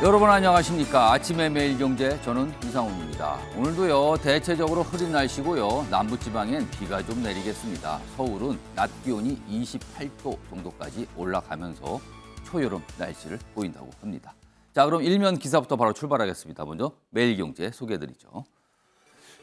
여러분 안녕하십니까. 아침의 매일경제 저는 이상훈입니다. 오늘도요 대체적으로 흐린 날씨고요. 남부지방엔 비가 좀 내리겠습니다. 서울은 낮 기온이 28도 정도까지 올라가면서 초여름 날씨를 보인다고 합니다. 자, 그럼 일면 기사부터 바로 출발하겠습니다. 먼저 매일경제 소개해드리죠.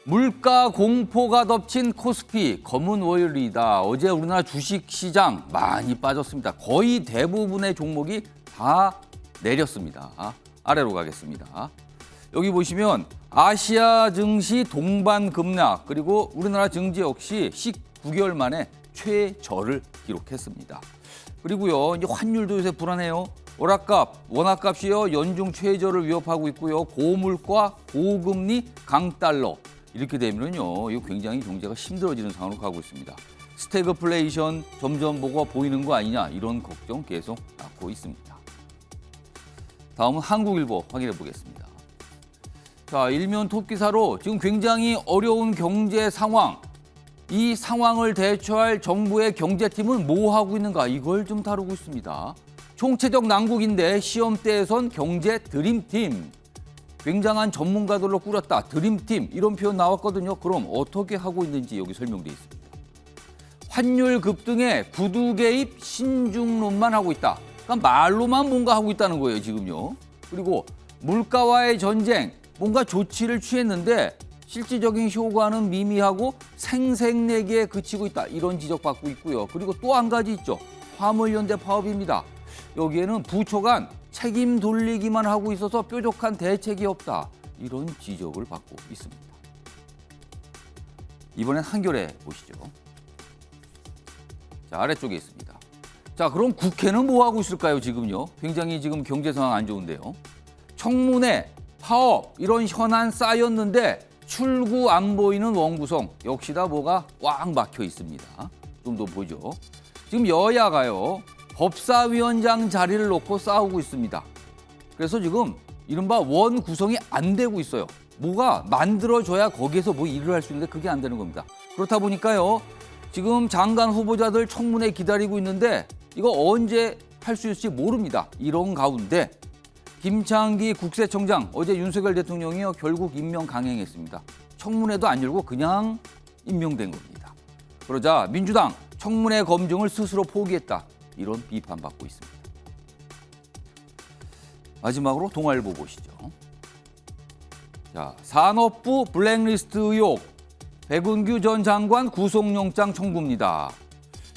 물가 공포가 덮친 코스피 검은 월요일이다. 어제 우리나라 주식시장 많이 빠졌습니다. 거의 대부분의 종목이 다 내렸습니다. 아래로 가겠습니다. 여기 보시면 아시아 증시 동반 급락, 그리고 우리나라 증시 역시 19개월 만에 최저를 기록했습니다. 그리고요, 이제 환율도 요새 불안해요. 원화값이요 연중 최저를 위협하고 있고요. 고물가, 고금리, 강달러 이렇게 되면요, 이거 굉장히 경제가 힘들어지는 상황으로 가고 있습니다. 스태그플레이션 점점 뭐가 보이는 거 아니냐, 이런 걱정 계속 낳고 있습니다. 다음은 한국일보 확인해 보겠습니다. 자, 일면 톱 기사로 지금 굉장히 어려운 경제 상황, 이 상황을 대처할 정부의 경제팀은 뭐 하고 있는가, 이걸 좀 다루고 있습니다. 총체적 난국인데 시험대에선 경제 드림팀, 굉장한 전문가들로 꾸렸다, 드림팀 이런 표현 나왔거든요. 그럼 어떻게 하고 있는지 여기 설명되어 있습니다. 환율 급등에 구두 개입 신중론만 하고 있다. 그러니까 말로만 뭔가 하고 있다는 거예요, 지금요. 그리고 물가와의 전쟁, 뭔가 조치를 취했는데 실질적인 효과는 미미하고 생색내기에 그치고 있다. 이런 지적받고 있고요. 그리고 또 한 가지 있죠. 화물연대 파업입니다. 여기에는 부처 간 책임 돌리기만 하고 있어서 뾰족한 대책이 없다. 이런 지적을 받고 있습니다. 이번엔 한겨레 보시죠. 자, 아래쪽에 있습니다. 자, 그럼 국회는 뭐 하고 있을까요, 지금요? 굉장히 지금 경제 상황 안 좋은데요. 청문회, 파업 이런 현안 쌓였는데 출구 안 보이는 원구성, 역시 다 뭐가 꽉 막혀 있습니다. 좀 더 보죠. 지금 여야가요, 법사위원장 자리를 놓고 싸우고 있습니다. 그래서 지금 이른바 원 구성이 안 되고 있어요. 뭐가 만들어져야 거기에서 뭐 일을 할 수 있는데 그게 안 되는 겁니다. 그렇다 보니까요, 지금 장관 후보자들 청문회 기다리고 있는데 이거 언제 할 수 있을지 모릅니다. 이런 가운데 김창기 국세청장, 어제 윤석열 대통령이요 결국 임명 강행했습니다. 청문회도 안 열고 그냥 임명된 겁니다. 그러자 민주당 청문회 검증을 스스로 포기했다. 이런 비판받고 있습니다. 마지막으로 동아일보 보시죠. 자, 산업부 블랙리스트 의혹, 백운규 전 장관 구속영장 청구입니다.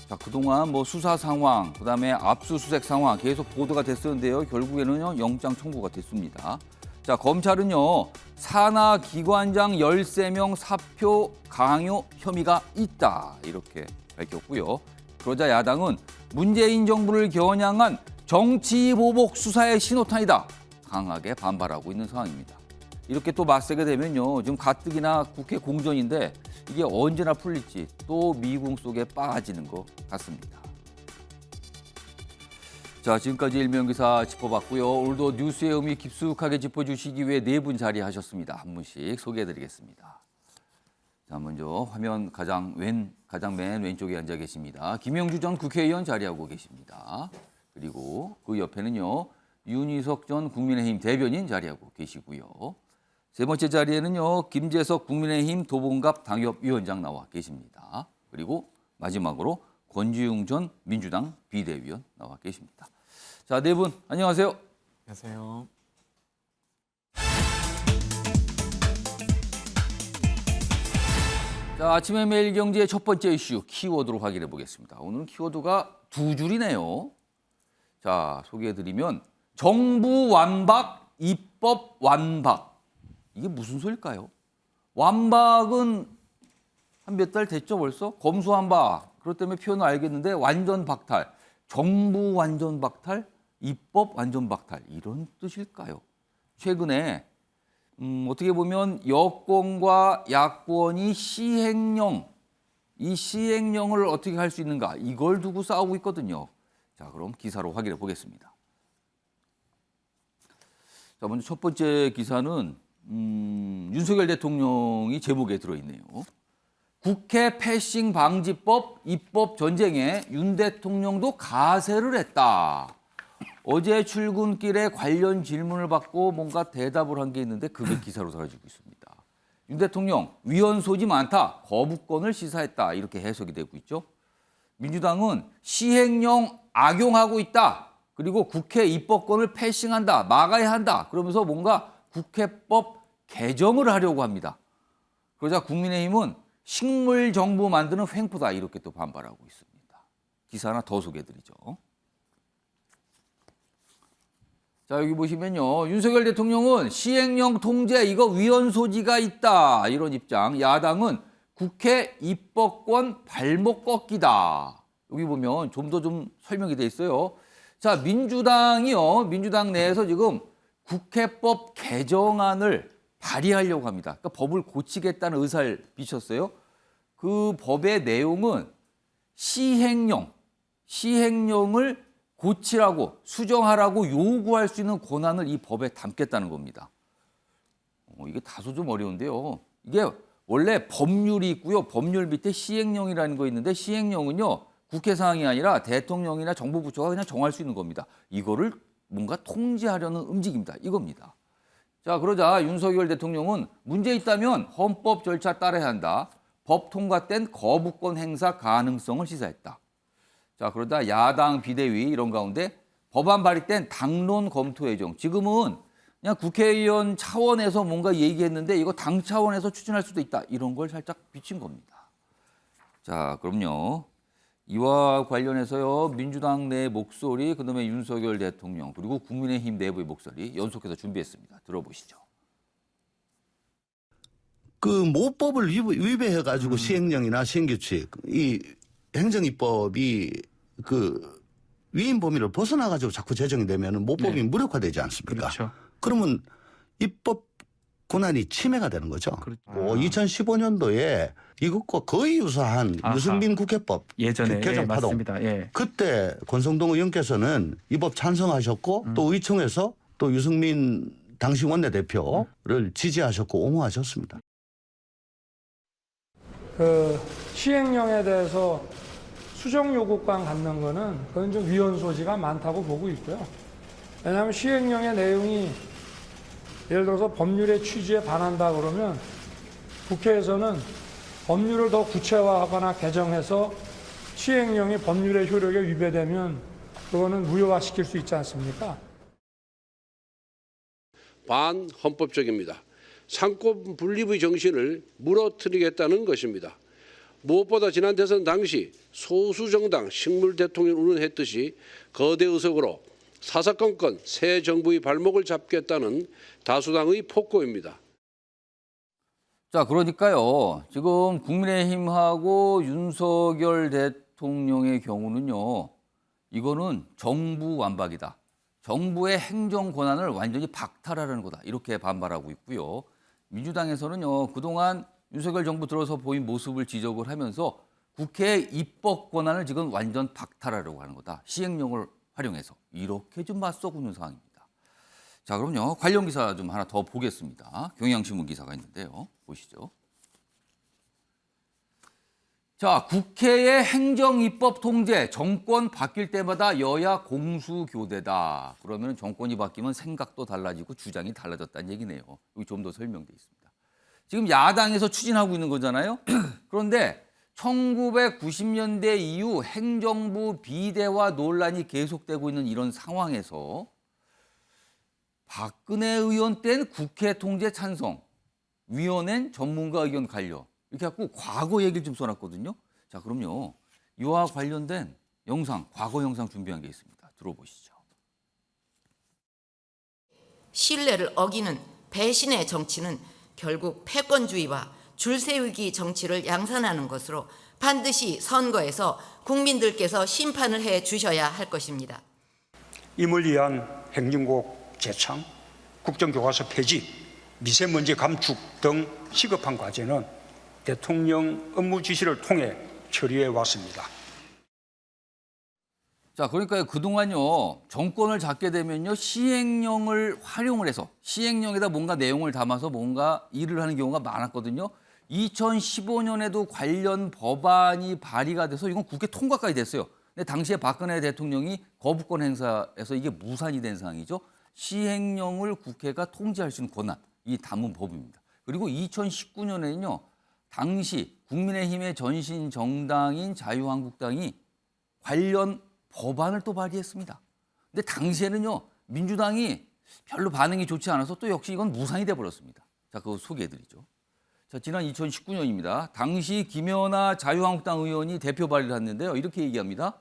자, 그동안 뭐 수사 상황, 그다음에 압수수색 상황 계속 보도가 됐었는데요. 결국에는요, 영장 청구가 됐습니다. 자, 검찰은요, 산하 기관장 13명 사표 강요 혐의가 있다. 이렇게 밝혔고요. 그러자 야당은 문재인 정부를 겨냥한 정치 보복 수사의 신호탄이다. 강하게 반발하고 있는 상황입니다. 이렇게 또 맞서게 되면요, 지금 가뜩이나 국회 공전인데 이게 언제나 풀릴지 또 미궁 속에 빠지는 것 같습니다. 자, 지금까지 일면기사 짚어봤고요. 오늘도 뉴스의 의미 깊숙하게 짚어주시기 위해 네 분 자리하셨습니다. 한 분씩 소개해드리겠습니다. 자, 먼저 화면 가장 맨 왼쪽에 앉아 계십니다. 김영주 전 국회의원 자리하고 계십니다. 그리고 그 옆에는요, 윤희석 전 국민의힘 대변인 자리하고 계시고요. 세 번째 자리에는요, 김재석 국민의힘 도봉갑 당협위원장 나와 계십니다. 그리고 마지막으로 권지웅 전 민주당 비대위원 나와 계십니다. 자, 네 분 안녕하세요. 안녕하세요. 자, 아침의 매일경제의 첫 번째 이슈 키워드로 확인해 보겠습니다. 오늘 키워드가 두 줄이네요. 자, 소개해드리면 정부 완박, 입법 완박. 이게 무슨 소릴까요? 완박은 한 몇 달 됐죠 벌써? 검수완박. 그것 때문에 표현을 알겠는데 완전 박탈. 정부 완전 박탈, 입법 완전 박탈. 이런 뜻일까요? 최근에 어떻게 보면 여권과 야권이 이 시행령을 어떻게 할 수 있는가, 이걸 두고 싸우고 있거든요. 자, 그럼 기사로 확인해 보겠습니다. 자, 먼저 첫 번째 기사는 윤석열 대통령이 제목에 들어있네요. 국회 패싱 방지법 입법 전쟁에 윤 대통령도 가세를 했다. 어제 출근길에 관련 질문을 받고 뭔가 대답을 한 게 있는데 그게 기사로 사라지고 있습니다. 윤 대통령, 위헌 소지 많다, 거부권을 시사했다 이렇게 해석이 되고 있죠. 민주당은 시행령 악용하고 있다. 그리고 국회 입법권을 패싱한다, 막아야 한다. 그러면서 뭔가 국회법 개정을 하려고 합니다. 그러자 국민의힘은 식물 정부 만드는 횡포다 이렇게 또 반발하고 있습니다. 기사 하나 더 소개해드리죠. 자, 여기 보시면요. 윤석열 대통령은 시행령 통제 이거 위헌 소지가 있다. 이런 입장. 야당은 국회 입법권 발목 꺾기다. 여기 보면 좀 더 설명이 돼 있어요. 자, 민주당 내에서 지금 국회법 개정안을 발의하려고 합니다. 그러니까 법을 고치겠다는 의사를 비쳤어요. 그 법의 내용은 시행령을 고치라고 수정하라고 요구할 수 있는 권한을 이 법에 담겠다는 겁니다. 이게 다소 좀 어려운데요. 이게 원래 법률이 있고요. 법률 밑에 시행령이라는 거 있는데 시행령은요. 국회 사항이 아니라 대통령이나 정부 부처가 그냥 정할 수 있는 겁니다. 이거를 뭔가 통제하려는 움직임이다. 이겁니다. 자, 그러자 윤석열 대통령은 문제 있다면 헌법 절차 따라야 한다. 법 통과 땐 거부권 행사 가능성을 시사했다. 자, 그러다 야당 비대위 이런 가운데 법안 발의 땐 당론 검토 예정. 지금은 그냥 국회의원 차원에서 뭔가 얘기했는데 이거 당 차원에서 추진할 수도 있다. 이런 걸 살짝 비친 겁니다. 자, 그럼요. 이와 관련해서요. 민주당 내 목소리, 그다음에 윤석열 대통령, 그리고 국민의힘 내부의 목소리 연속해서 준비했습니다. 들어보시죠. 그 모법을 위배해가지고 시행령이나 시행규칙, 이 행정입법이 그 위임 범위를 벗어나가지고 자꾸 제정이 되면 모법이 무력화되지 않습니까? 그렇죠. 그러면 입법 권한이 침해가 되는 거죠. 그렇죠. 2015년도에 이것과 거의 유사한 유승민 국회법 예전에 개정 파동. 맞습니다. 예. 그때 권성동 의원께서는 이 법 찬성하셨고 또 의총에서 또 유승민 당시 원내대표를 지지하셨고 옹호하셨습니다. 그 시행령에 대해서 수정 요구권 갖는 거는 그건 좀 위헌 소지가 많다고 보고 있고요. 왜냐하면 시행령의 내용이 예를 들어서 법률의 취지에 반한다 그러면 국회에서는 법률을 더 구체화하거나 개정해서 시행령이 법률의 효력에 위배되면 그거는 무효화시킬 수 있지 않습니까? 반헌법적입니다. 상권 분립의 정신을 무너뜨리겠다는 것입니다. 무엇보다 지난 대선 당시 소수정당 식물대통령을 운운했듯이 거대 의석으로 사사건건 새 정부의 발목을 잡겠다는 다수당의 폭고입니다. 자, 그러니까요. 지금 국민의힘하고 윤석열 대통령의 경우는요. 이거는 정부 완박이다. 정부의 행정 권한을 완전히 박탈하려는 거다. 이렇게 반발하고 있고요. 민주당에서는요. 그동안 윤석열 정부 들어서 보인 모습을 지적을 하면서 국회의 입법 권한을 지금 완전 박탈하려고 하는 거다. 시행령을 활용해서. 이렇게 좀 맞서고 있는 상황입니다. 자, 그럼요. 관련 기사 좀 하나 더 보겠습니다. 경향신문 기사가 있는데요. 보시죠. 자, 국회의 행정입법 통제, 정권 바뀔 때마다 여야 공수교대다. 그러면 정권이 바뀌면 생각도 달라지고 주장이 달라졌다는 얘기네요. 여기 좀 더 설명돼 있습니다. 지금 야당에서 추진하고 있는 거잖아요. 그런데 1990년대 이후 행정부 비대화 논란이 계속되고 있는 이런 상황에서 박근혜 의원 땐 국회 통제 찬성, 위원회는 전문가 의견 갈려. 이렇게 갖고 과거 얘기를 좀 써놨거든요. 자, 그럼요. 이와 관련된 영상, 과거 영상 준비한 게 있습니다. 들어보시죠. 신뢰를 어기는 배신의 정치는 결국 패권주의와 줄세우기 정치를 양산하는 것으로 반드시 선거에서 국민들께서 심판을 해 주셔야 할 것입니다. 임을 위한 행정국 재창, 국정교과서 폐지, 미세먼지 감축 등 시급한 과제는 대통령 업무 지시를 통해 처리해 왔습니다. 자, 그러니까 그동안요, 정권을 잡게 되면요, 시행령을 활용을 해서 시행령에다 뭔가 내용을 담아서 뭔가 일을 하는 경우가 많았거든요. 2015년에도 관련 법안이 발의가 돼서 이건 국회 통과까지 됐어요. 근데 당시에 박근혜 대통령이 거부권 행사에서 이게 무산이 된 상황이죠. 시행령을 국회가 통제할 수 있는 권한, 이 담은 법입니다. 그리고 2019년에는요. 당시 국민의힘의 전신 정당인 자유한국당이 관련 법안을 또 발의했습니다. 근데 당시에는요. 민주당이 별로 반응이 좋지 않아서 또 역시 이건 무산이 돼버렸습니다. 자, 그거 소개해드리죠. 자, 지난 2019년입니다. 당시 김연아 자유한국당 의원이 대표 발의를 했는데요. 이렇게 얘기합니다.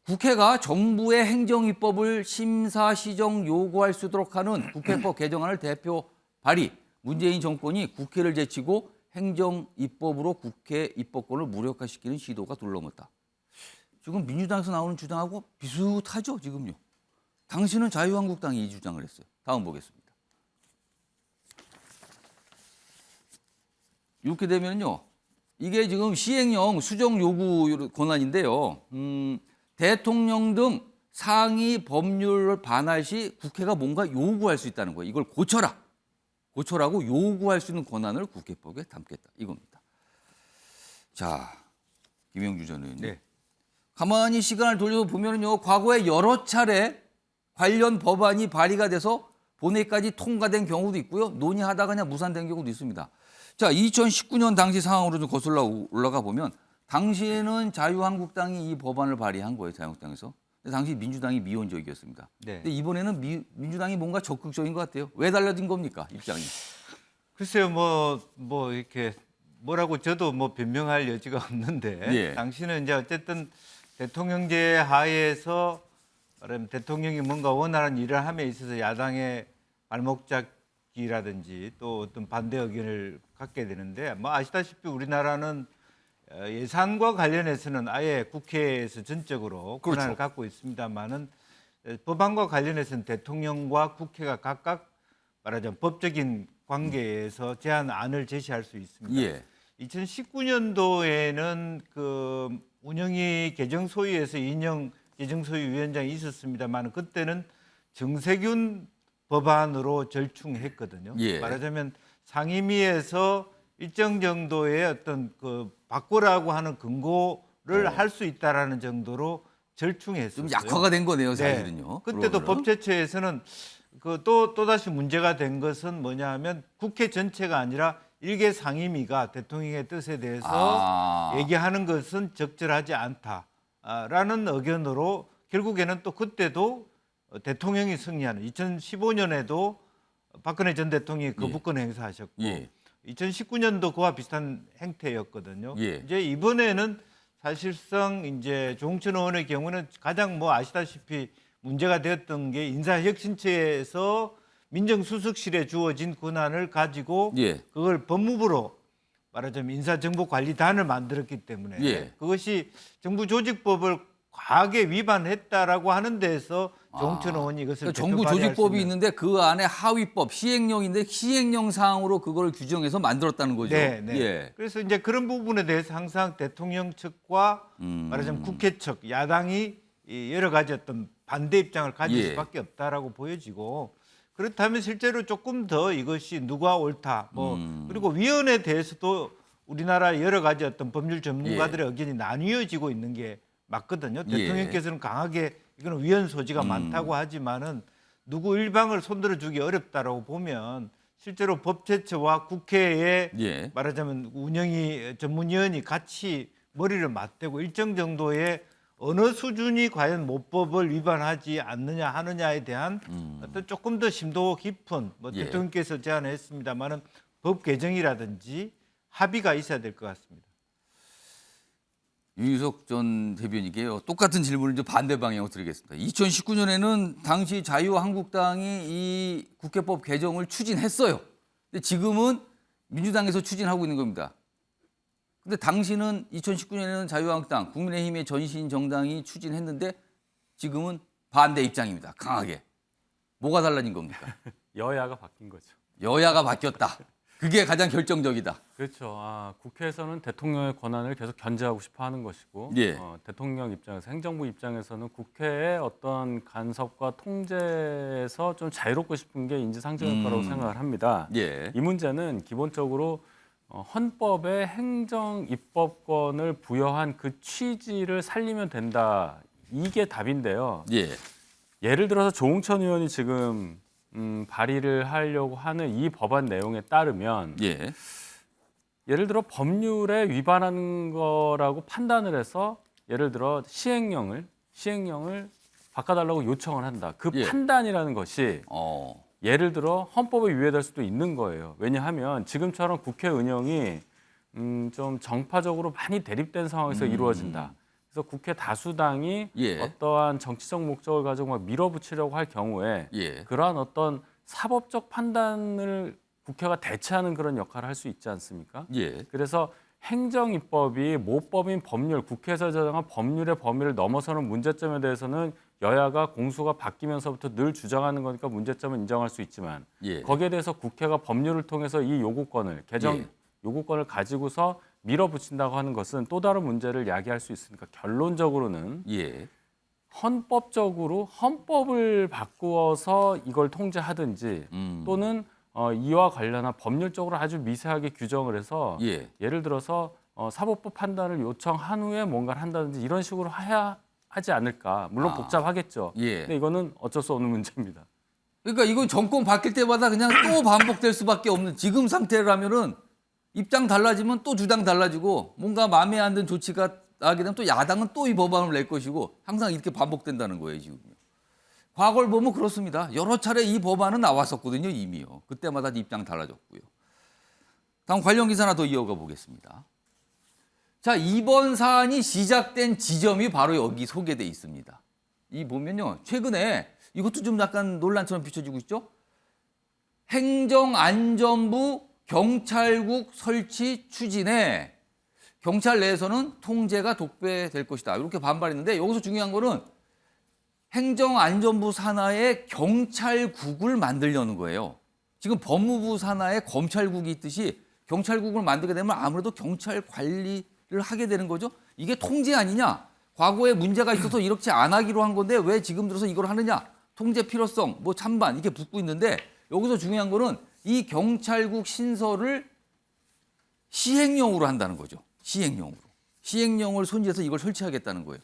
국회가 정부의 행정입법을 심사 시정 요구할 수 있도록 하는 국회법 개정안을 대표 발의. 문재인 정권이 국회를 제치고 행정입법으로 국회 입법권을 무력화시키는 시도가 둘러섰다. 지금 민주당에서 나오는 주장하고 비슷하죠, 지금요. 당시는 자유한국당이 이 주장을 했어요. 다음 보겠습니다. 이렇게 되면요. 이게 지금 시행령 수정 요구 권한인데요. 대통령 등 상위 법률을 반할 시 국회가 뭔가 요구할 수 있다는 거예요. 이걸 고쳐라고 요구할 수 있는 권한을 국회법에 담겠다. 이겁니다. 자, 김영주 전 의원님. 네. 가만히 시간을 돌려서 보면요. 과거에 여러 차례 관련 법안이 발의가 돼서 본회의까지 통과된 경우도 있고요. 논의하다가 그냥 무산된 경우도 있습니다. 자, 2019년 당시 상황으로 좀 거슬러 올라가 보면 당시에는 자유한국당이 이 법안을 발의한 거예요. 자유한국당에서. 근데 당시 민주당이 미온적이었습니다. 네. 근데 이번에는 민주당이 뭔가 적극적인 것 같아요. 왜 달라진 겁니까? 입장이. 글쎄요, 뭐 이렇게 뭐라고 저도 뭐 변명할 여지가 없는데 예. 당시는 이제 어쨌든 대통령제 하에서 말하면 대통령이 뭔가 원하는 일을 함에 있어서 야당의 발목 잡기라든지 또 어떤 반대 의견을 갖게 되는데 뭐 아시다시피 우리나라는 예산과 관련해서는 아예 국회에서 전적으로 권한을 그렇죠. 갖고 있습니다만은 법안과 관련해서는 대통령과 국회가 각각 말하자면 법적인 관계에서 제안안을 제시할 수 있습니다. 예. 2019년도에는 그 운영위 개정소위에서 이인영 개정소위위원장이 있었습니다만 그때는 정세균 법안으로 절충했거든요. 예. 말하자면 상임위에서 일정 정도의 어떤 그 바꾸라고 하는 근거를 할 수 있다라는 정도로 절충했어요. 좀 약화가 된 거네요, 사실은요. 그때도 그러면은. 법제처에서는 그 또다시 문제가 된 것은 뭐냐 하면 국회 전체가 아니라 일개 상임위가 대통령의 뜻에 대해서 얘기하는 것은 적절하지 않다라는 의견으로 결국에는 또 그때도 대통령이 승리하는 2015년에도 박근혜 전 대통령이 거부권 행사하셨고 예. 2019년도 그와 비슷한 행태였거든요. 예. 이제 이번에는 사실상 이제 조홍천 의원의 경우는 가장 뭐 아시다시피 문제가 되었던 게 인사혁신처에서 민정수석실에 주어진 권한을 가지고 예. 그걸 법무부로 말하자면 인사정보관리단을 만들었기 때문에 예. 그것이 정부조직법을 과하게 위반했다라고 하는 데서 조홍천 의원이 이것을 그러니까 정부 발의할 수 조직법이 있는. 있는데 그 안에 하위법, 시행령인데 시행령 사항으로 그걸 규정해서 만들었다는 거죠. 네, 네. 예. 그래서 이제 그런 부분에 대해서 항상 대통령 측과 말하자면 국회 측, 야당이 이 여러 가지 어떤 반대 입장을 가질 예. 수밖에 없다라고 보여지고 그렇다면 실제로 조금 더 이것이 누가 옳다, 뭐 그리고 위헌에 대해서도 우리나라 여러 가지 어떤 법률 전문가들의 의견이 나뉘어지고 있는 게 맞거든요. 예. 대통령께서는 강하게 이거는 위헌 소지가 많다고 하지만은 누구 일방을 손들어 주기 어렵다라고 보면 실제로 법제처와 국회의 예. 말하자면 운영이 전문위원이 같이 머리를 맞대고 일정 정도의 어느 수준이 과연 모법을 위반하지 않느냐 하느냐에 대한 어떤 조금 더 심도 깊은 뭐 예. 대통령께서 제안했습니다만은 법 개정이라든지 합의가 있어야 될 것 같습니다. 윤희석 전 대변인께요. 똑같은 질문을 좀 반대 방향으로 드리겠습니다. 2019년에는 당시 자유한국당이 이 국회법 개정을 추진했어요. 근데 지금은 민주당에서 추진하고 있는 겁니다. 근데 당시는 2019년에는 자유한국당, 국민의힘의 전신 정당이 추진했는데 지금은 반대 입장입니다. 강하게. 뭐가 달라진 겁니까? 여야가 바뀐 거죠. 여야가 바뀌었다. 그게 가장 결정적이다. 그렇죠. 국회에서는 대통령의 권한을 계속 견제하고 싶어 하는 것이고 예. 대통령 입장에서 행정부 입장에서는 국회의 어떤 간섭과 통제에서 좀 자유롭고 싶은 게 인지상정일 거라고 생각을 합니다. 예. 이 문제는 기본적으로 헌법에 행정 입법권을 부여한 그 취지를 살리면 된다. 이게 답인데요. 예. 예를 들어서 조홍천 의원이 지금 발의를 하려고 하는 이 법안 내용에 따르면 예. 예를 들어 법률에 위반하는 거라고 판단을 해서 예를 들어 시행령을 바꿔달라고 요청을 한다. 그 예. 판단이라는 것이 어. 예를 들어 헌법에 위배될 수도 있는 거예요. 왜냐하면 지금처럼 국회 운영이 좀 정파적으로 많이 대립된 상황에서 이루어진다. 그래서 국회 다수당이 예. 어떠한 정치적 목적을 가지고 막 밀어붙이려고 할 경우에 예. 그러한 어떤 사법적 판단을 국회가 대체하는 그런 역할을 할 수 있지 않습니까? 예. 그래서 행정입법이 모법인 법률, 국회에서 제정한 법률의 범위를 넘어서는 문제점에 대해서는 여야가 공수가 바뀌면서부터 늘 주장하는 거니까 문제점은 인정할 수 있지만 예. 거기에 대해서 국회가 법률을 통해서 이 요구권을 개정 예. 요구권을 가지고서 밀어붙인다고 하는 것은 또 다른 문제를 야기할 수 있으니까 결론적으로는 예. 헌법적으로 헌법을 바꾸어서 이걸 통제하든지 또는 이와 관련한 법률적으로 아주 미세하게 규정을 해서 예. 예를 들어서 사법부 판단을 요청한 후에 뭔가를 한다든지 이런 식으로 해야 하지 않을까. 물론 복잡하겠죠. 예. 근데 이거는 어쩔 수 없는 문제입니다. 그러니까 이건 정권 바뀔 때마다 그냥 또 반복될 수밖에 없는 지금 상태라면은 입장 달라지면 또 주장 달라지고 뭔가 마음에 안 드는 조치가 나게 되면 또 야당은 또 이 법안을 낼 것이고 항상 이렇게 반복된다는 거예요, 지금. 과거를 보면 그렇습니다. 여러 차례 이 법안은 나왔었거든요, 이미요. 그때마다 입장 달라졌고요. 다음 관련 기사 하나 더 이어가 보겠습니다. 자, 이번 사안이 시작된 지점이 바로 여기 소개돼 있습니다. 이 보면요, 최근에 이것도 좀 약간 논란처럼 비춰지고 있죠. 행정안전부 경찰국 설치 추진에 경찰 내에서는 통제가 독배될 것이다. 이렇게 반발했는데 여기서 중요한 거는 행정안전부 산하에 경찰국을 만들려는 거예요. 지금 법무부 산하에 검찰국이 있듯이 경찰국을 만들게 되면 아무래도 경찰 관리를 하게 되는 거죠. 이게 통제 아니냐? 과거에 문제가 있어서 이렇게 안 하기로 한 건데 왜 지금 들어서 이걸 하느냐? 통제 필요성, 뭐 찬반 이게 붙고 있는데 여기서 중요한 거는 이 경찰국 신설을 시행령으로 한다는 거죠. 시행령으로. 시행령을 손질해서 이걸 설치하겠다는 거예요.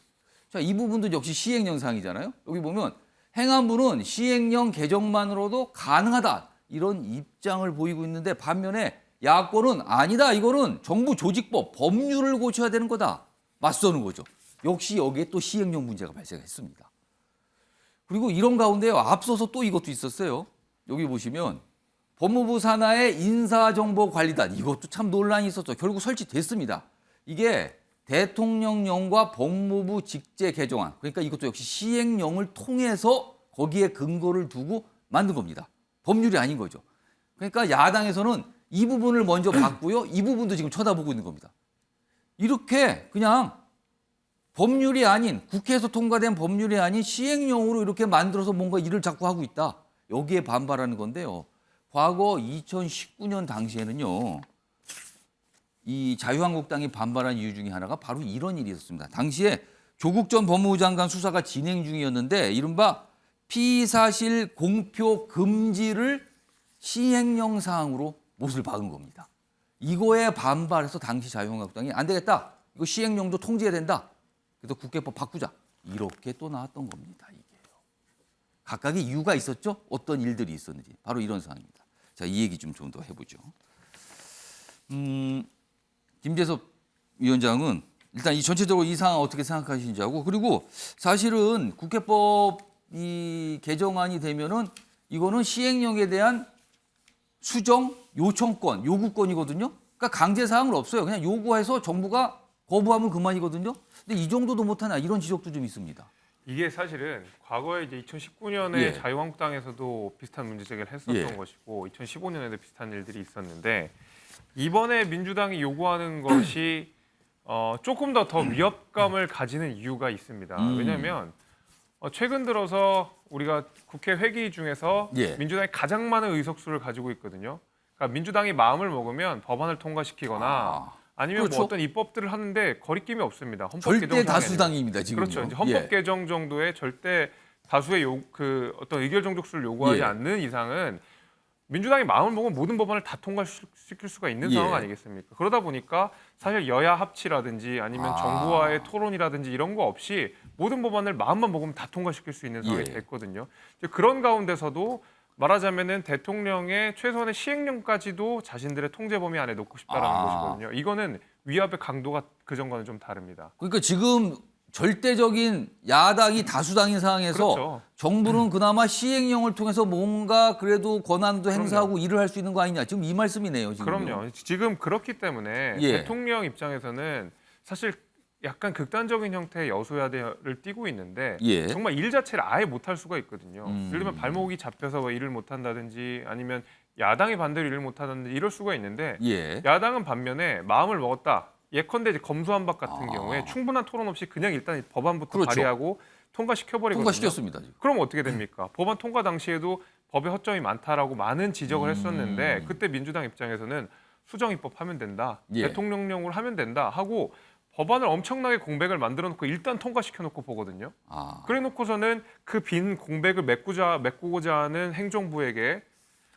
자, 이 부분도 역시 시행령 사항이잖아요. 여기 보면 행안부는 시행령 개정만으로도 가능하다. 이런 입장을 보이고 있는데 반면에 야권은 아니다. 이거는 정부 조직법, 법률을 고쳐야 되는 거다. 맞서는 거죠. 역시 여기에 또 시행령 문제가 발생했습니다. 그리고 이런 가운데요. 앞서서 또 이것도 있었어요. 여기 보시면 법무부 산하의 인사정보관리단. 이것도 참 논란이 있었죠. 결국 설치됐습니다. 이게 대통령령과 법무부 직제 개정안. 그러니까 이것도 역시 시행령을 통해서 거기에 근거를 두고 만든 겁니다. 법률이 아닌 거죠. 그러니까 야당에서는 이 부분을 먼저 봤고요. 이 부분도 지금 쳐다보고 있는 겁니다. 이렇게 그냥 법률이 아닌 국회에서 통과된 법률이 아닌 시행령으로 이렇게 만들어서 뭔가 일을 자꾸 하고 있다. 여기에 반발하는 건데요. 과거 2019년 당시에는요. 이 자유한국당이 반발한 이유 중에 하나가 바로 이런 일이 있었습니다. 당시에 조국 전 법무부 장관 수사가 진행 중이었는데 이른바 피의사실 공표 금지를 시행령 사항으로 못을 박은 겁니다. 이거에 반발해서 당시 자유한국당이 안 되겠다. 이거 시행령도 통제해야 된다. 그래서 국회법 바꾸자. 이렇게 또 나왔던 겁니다. 이게요. 각각의 이유가 있었죠. 어떤 일들이 있었는지. 바로 이런 상황입니다. 자, 이 얘기 좀 더 해보죠. 김재섭 위원장은 일단 이 전체적으로 이 상황 어떻게 생각하시는지 하고 그리고 사실은 국회법 이 개정안이 되면은 이거는 시행령에 대한 수정 요청권, 요구권이거든요. 그러니까 강제 사항은 없어요. 그냥 요구해서 정부가 거부하면 그만이거든요. 근데 이 정도도 못하나 이런 지적도 좀 있습니다. 이게 사실은 과거에 이제 2019년에 예. 자유한국당에서도 비슷한 문제 제기를 했었던 예. 것이고 2015년에도 비슷한 일들이 있었는데 이번에 민주당이 요구하는 것이 조금 더 위협감을 가지는 이유가 있습니다. 왜냐하면 최근 들어서 우리가 국회 회기 중에서 예. 민주당이 가장 많은 의석수를 가지고 있거든요. 그러니까 민주당이 마음을 먹으면 법안을 통과시키거나 아니면 그렇죠. 뭐 어떤 입법들을 하는데 거리낌이 없습니다. 헌법 절대 개정 사항에는. 다수당입니다. 지금. 그렇죠. 이제 헌법 개정 정도의 절대 다수의 어떤 의결 정족수를 요구하지 예. 않는 이상은 민주당이 마음을 먹으면 모든 법안을 다 통과시킬 수가 있는 예. 상황 아니겠습니까? 그러다 보니까 사실 여야 합치라든지 아니면 정부와의 토론이라든지 이런 거 없이 모든 법안을 마음만 먹으면 다 통과시킬 수 있는 상황이 예. 됐거든요. 이제 그런 가운데서도 말하자면은 대통령의 최소한의 시행령까지도 자신들의 통제 범위 안에 놓고 싶다라는 것이거든요. 이거는 위압의 강도가 그전과는 좀 다릅니다. 그러니까 지금 절대적인 야당이 다수당인 상황에서 그렇죠. 정부는 그나마 시행령을 통해서 뭔가 그래도 권한도 행사하고 일을 할 수 있는 거 아니냐. 지금 이 말씀이네요. 지금. 그럼요. 지금 그렇기 때문에 예. 대통령 입장에서는 사실 약간 극단적인 형태의 여소야대를 띠고 있는데 예. 정말 일 자체를 아예 못할 수가 있거든요. 예를 들면 발목이 잡혀서 뭐 일을 못한다든지 아니면 야당의 반대로 일을 못하는데 이럴 수가 있는데 예. 야당은 반면에 마음을 먹었다. 예컨대 이제 검수완박 같은 경우에 충분한 토론 없이 그냥 일단 법안부터 그렇죠. 발의하고 통과시켜버리거든요. 통과시켰습니다. 지금. 그럼 어떻게 됩니까? 법안 통과 당시에도 법에 허점이 많다라고 많은 지적을 했었는데 그때 민주당 입장에서는 수정입법 하면 된다. 예. 대통령령으로 하면 된다 하고 법안을 엄청나게 공백을 만들어 놓고 일단 통과시켜 놓고 보거든요. 그래 놓고서는 그 빈 공백을 메꾸고자 하는 행정부에게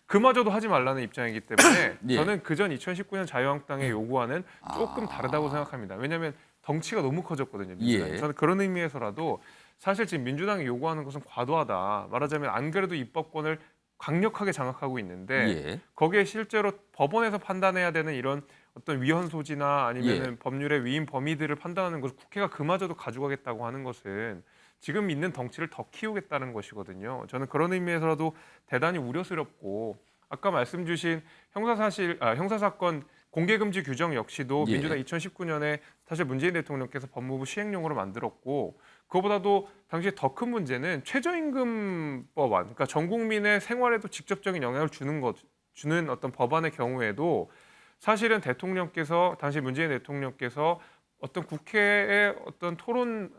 그마저도 하지 말라는 입장이기 때문에 예. 저는 그전 2019년 자유한국당의 요구와는 조금 다르다고 생각합니다. 왜냐하면 덩치가 너무 커졌거든요. 민주당이. 예. 저는 그런 의미에서라도 사실 지금 민주당이 요구하는 것은 과도하다. 말하자면 안 그래도 입법권을 강력하게 장악하고 있는데 예. 거기에 실제로 법원에서 판단해야 되는 이런 어떤 위헌 소지나 아니면 예. 법률의 위임 범위들을 판단하는 것을 국회가 그마저도 가져가겠다고 하는 것은 지금 있는 덩치를 더 키우겠다는 것이거든요. 저는 그런 의미에서라도 대단히 우려스럽고 아까 말씀 주신 형사사건 공개금지 규정 역시도 예. 민주당 2019년에 사실 문재인 대통령께서 법무부 시행령으로 만들었고 그거보다도 당시에 더 큰 문제는 최저임금 법안, 그러니까 전 국민의 생활에도 직접적인 영향을 주는 어떤 법안의 경우에도 사실은 대통령께서 당시 문재인 대통령께서 어떤 국회의 어떤 토론을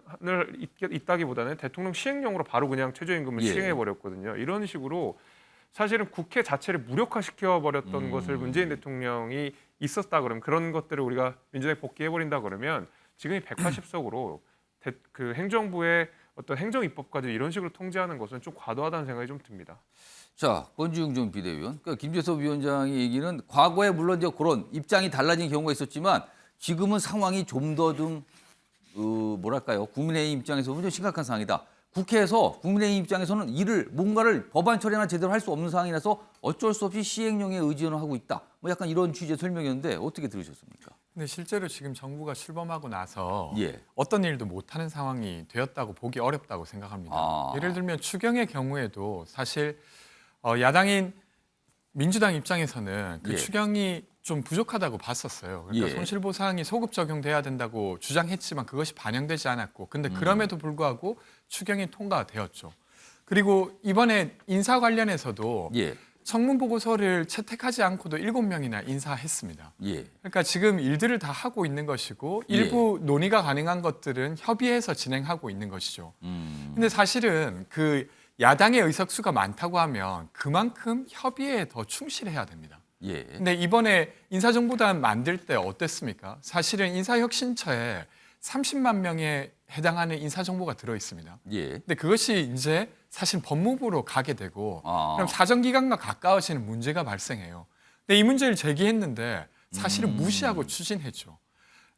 있다기보다는 대통령 시행령으로 바로 그냥 최저임금을 예. 시행해 버렸거든요. 이런 식으로 사실은 국회 자체를 무력화시켜 버렸던 것을 문재인 대통령이 있었다 그러면 그런 것들을 우리가 민주당에 복귀해 버린다 그러면 지금이 180석으로 그 행정부의 어떤 행정 입법까지 이런 식으로 통제하는 것은 좀 과도하다는 생각이 좀 듭니다. 자, 권지웅 전 비대위원. 그러니까 김재섭 위원장의 얘기는 과거에 물론 이제 그런 입장이 달라진 경우가 있었지만 지금은 상황이 좀 더 뭐랄까요? 국민의힘 입장에서는 좀 심각한 상황이다. 국회에서 국민의힘 입장에서는 뭔가를 법안 처리나 제대로 할 수 없는 상황이라서 어쩔 수 없이 시행령에 의존을 하고 있다. 뭐 약간 이런 취지의 설명이었는데 어떻게 들으셨습니까? 근데 실제로 지금 정부가 출범하고 나서 예. 어떤 일도 못하는 상황이 되었다고 보기 어렵다고 생각합니다. 예를 들면 추경의 경우에도 사실 야당인 민주당 입장에서는 그 예. 추경이 좀 부족하다고 봤었어요. 그러니까 예. 손실보상이 소급 적용돼야 된다고 주장했지만 그것이 반영되지 않았고 근데 그럼에도 불구하고 추경이 통과되었죠. 그리고 이번에 인사 관련해서도 예. 청문 보고서를 채택하지 않고도 7명이나 인사했습니다. 예. 그러니까 지금 일들을 다 하고 있는 것이고 일부 논의가 가능한 것들은 협의해서 진행하고 있는 것이죠. 근데 사실은 그 야당의 의석수가 많다고 하면 그만큼 협의에 더 충실해야 됩니다. 예. 근데 이번에 인사정보단 만들 때 어땠습니까? 사실은 인사혁신처에 30만 명에 해당하는 인사정보가 들어 있습니다. 예. 근데 그것이 이제 사실 법무부로 가게 되고 아. 그럼 사정기관과 가까워지는 문제가 발생해요. 근데 이 문제를 제기했는데 사실은 무시하고 추진했죠.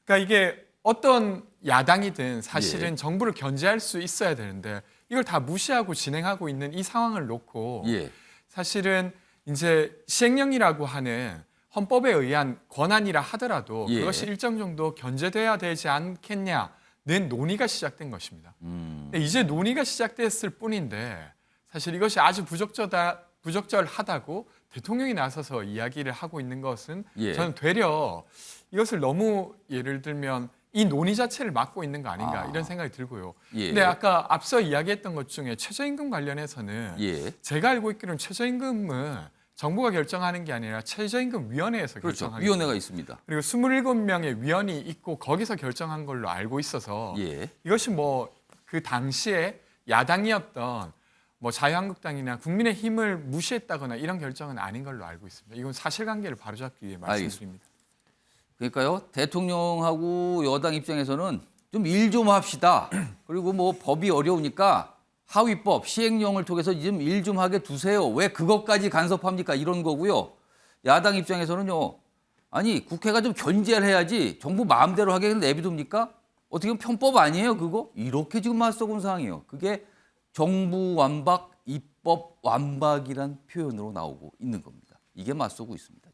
그러니까 이게 어떤 야당이든 사실은 예. 정부를 견제할 수 있어야 되는데 이걸 다 무시하고 진행하고 있는 이 상황을 놓고 예. 사실은 이제 시행령이라고 하는 헌법에 의한 권한이라 하더라도 예. 그것이 일정 정도 견제돼야 되지 않겠냐는 논의가 시작된 것입니다. 근데 이제 논의가 시작됐을 뿐인데 사실 이것이 아주 부적절하다고 대통령이 나서서 이야기를 하고 있는 것은 예. 저는 되려 이것을 너무 예를 들면 이 논의 자체를 막고 있는 거 아닌가 이런 생각이 들고요. 예. 근데 아까 앞서 이야기했던 것 중에 최저임금 관련해서는 예. 제가 알고 있기로는 최저임금은 정부가 결정하는 게 아니라 최저임금위원회에서 그렇죠. 결정하는 위원회가 있습니다. 그리고 27명의 위원이 있고 거기서 결정한 걸로 알고 있어서 예. 이것이 뭐 그 당시에 야당이었던 뭐 자유한국당이나 국민의힘을 무시했다거나 이런 결정은 아닌 걸로 알고 있습니다. 이건 사실관계를 바로잡기 위해 말씀드립니다. 그러니까요. 대통령하고 여당 입장에서는 좀 일 좀 합시다. 그리고 뭐 법이 어려우니까 하위법 시행령을 통해서 좀 일 좀 하게 두세요. 왜 그것까지 간섭합니까? 이런 거고요. 야당 입장에서는요. 아니 국회가 좀 견제를 해야지 정부 마음대로 하게 내비둡니까? 어떻게 보면 편법 아니에요 그거? 이렇게 지금 맞서고 상황이에요. 그게 정부 완박, 입법 완박이란 표현으로 나오고 있는 겁니다. 이게 맞서고 있습니다.